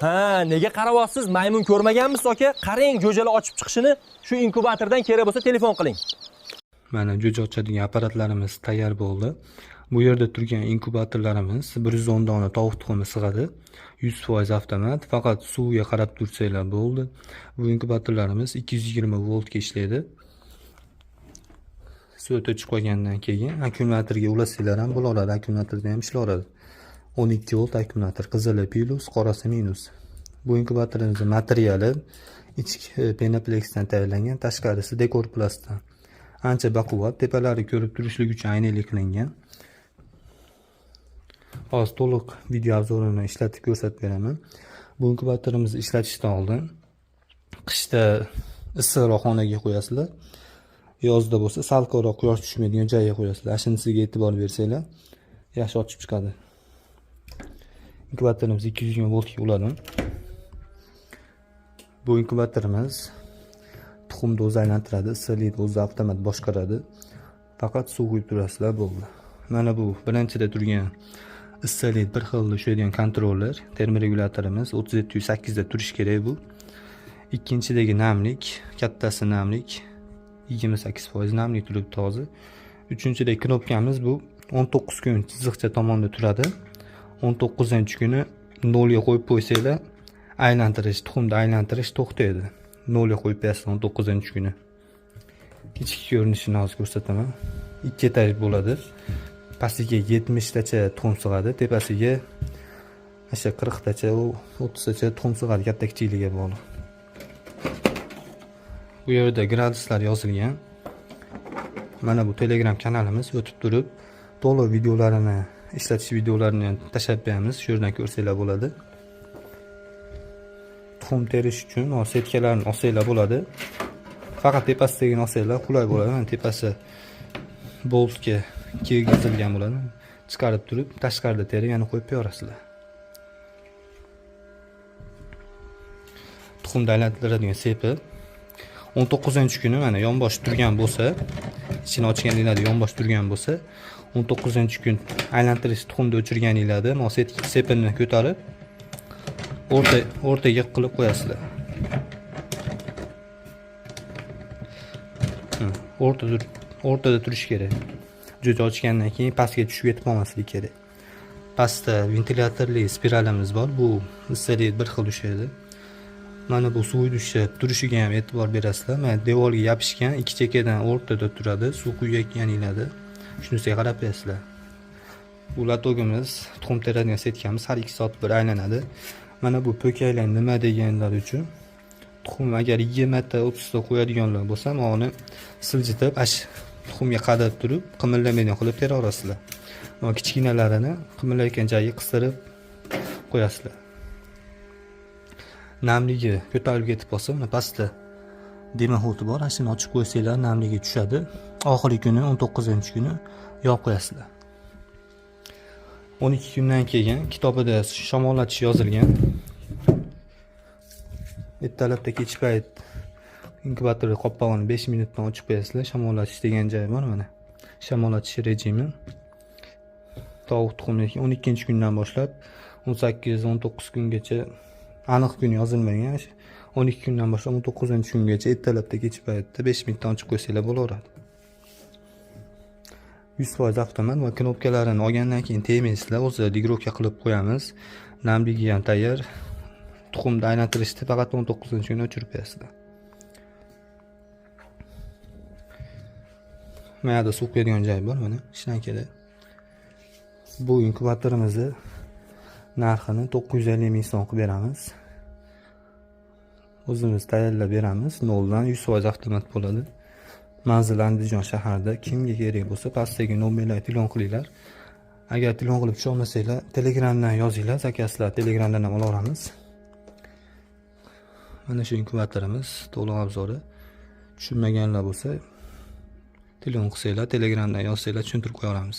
Ha, nega qarayapsiz? Maymun ko'rmaganmisiz aka? Qarang, jo'jalar ochib chiqishini. Shu inkubatordan kerak bo'lsa telefon qiling. Mana jo'ja ochadigan apparatlarimiz tayyor bo'ldi. Bu yerda turgan inkubatorlarimiz 110 dona tovuq tuxumi sig'adi. 100% avtomat, faqat suvga qarab tursanglar bo'ldi. Bu inkubatorlarimiz 220 voltga ishlaydi. Suv o'chib qolgandan keyin akkumulyatorga ulasanglar ham bo'laveradi, akkumulyatorda ham ishlayveradi. 12 volt akkumulyator, qizili plus, qorasi minus. Bu inkubatorimiz materiali ichki penopleksdan tayyorlangan, tashqarisi dekor plastdan. Ancha baquvvat, tepalari ko'rib turishlik uchun aynali qilingan. Hozir to'liq video obzorini ishlatib ko'rsatib beraman. Bu inkubatorimizni ishlatishdan oldin qishda issiqroq xonaga qo'yasizlar. Yozda bo'lsa salqinroq, quyosh tushmaydigan joyga qo'yasizlar. Ashunisiga e'tibor bersanglar, yaxshi ochib chiqadi. Inkubatorimiz 220 voltga uladi. Bu inkubatorimiz tuxumni o'zi aylantiradi, issiqlikni o'zi avtomat boshqaradi. Faqat suv quyib turasizlar bo'ldi. Mana bu birinchida turgan issiqlik bir xil ushlaydigan kontroller, termoregulyatorimiz 3708 da turish kerak bu. Ikkinchidagi namlik, kattasi namlik 28% namlik turibdi hozir. Uchinchidagi knopkamiz bu 19 kun chiziqcha tomonda turadi. 19-kuni 0 ga qo'yib qo'ysanglar, aylantirish, tuxumni aylantirish to'xtaydi. 0 ga qo'yib qo'yasiz 19-kuni. Ichki ko'rinishini hozir ko'rsataman. 2 etaj bo'ladi. Pastiga 70 tacha tuxum sig'adi, tepasiga o'sha 40 tacha, 30 tacha tuxum sig'adi, katta kichikligiga bog'liq. Bu yerda graduslar yozilgan. Mana bu Telegram kanalimiz, o'tib turib to'liq videolarini, ishlatish videolarini ham tashlab beramiz. Shu yerdan ko'rsanglar bo'ladi. Tuxum terish uchun setkalarni olsanglar bo'ladi. Faqat tepasidagini olsanglar qulay bo'ladi. Mana tepasi boltga kirgizilgan bo'ladi. Chiqarib turib, tashqarida terib yana qo'yib qo'yasizlar. Tuxumni aylantiradigan sepi 19-kuni mana yonbosh turgan bo'lsa, ichini ochganinglarda yonbosh turgan bo'lsa, 19-kun aylantirish tuxumni o'chirganinglarda sepini ko'tarib o'rtaga qilib qo'yasizlar. O'rtada turish kerak. Jo'ja ochgandan keyin pastga tushib ketib qolmasligi kerak. Pastda ventilyatorli spiralimiz bor. Bu issiqlik bir xil ushlaydi. Mana bu suv tushib turishiga ham e'tibor berasizlar. Mana devorga yopishgan, ikki chekkadan o'rtada turadi. Suv quyayotganinglarda shunisiga qarab qo'yasizlar. Bu latogimiz, tuxum teradigan setkamiz har 2 soat bir aylanadi. Mana bu po'kaylar nima deganlar uchun tuxum agar 20 ta 30 ta qo'yadiganlar bo'lsa, uni siljitib, tuxumga qadab turib, qimirlamaydigan qilib teraverasizlar. Mana kichkinalarini qimirlayotgan joyiga qistirib qo'yasizlar. Namligi ko'tarilib ketib qolsa, mana pastda demaxoti bor, shuni ochib qo'ysanglar namligi tushadi. Oxirgi kuni 19-kuni yopib qo'yasizlar. 12 kundan keyin kitobida shamollatish yozilgan. Ertalabda kech payt inkubator qopqog'ini 5 minutdan ochib qo'yasizlar. Shamollatish degan joy bor mana. Shamollatish rejimi. Tovuq tuxumi 12-kundan boshlab 18-19 kungacha aniq kun yozilmagan. 12 kundan boshlab 19-kungacha ertalabda kech paytda 5 minutdan ochib qo'ysanglar bo'laveradi. 100% avtomat va knopkalarini olgandan keyin tegmaysizlar, o'zi digirovka qilib qo'yamiz. Namligi ham tayyor. Tuxumni aylantirishni faqat 19-kuni o'chirib qo'yasizlar. Mana da suv quyadigan joy bor, mana ishlankada. Bu inkubatorimizni narxini 950 ming so'm qilib beramiz. O'zimiz tayyorlab beramiz. 0 dan 100% avtomat bo'ladi. Manzil Andijon shaharida. Kimga kerak bo'lsa, pastdagi nomerlarga telefon qilinglar. Agar telefon qilib tusha olmasanglar, Telegramdan yozinglar, zakazlar Telegramdan ham olaveramiz. Mana shu inkubatorimiz to'liq obzori. Tushunmaganlar bo'lsa, telefon qilsanglar, Telegramdan yozsanglar tushuntirib qo'yamiz.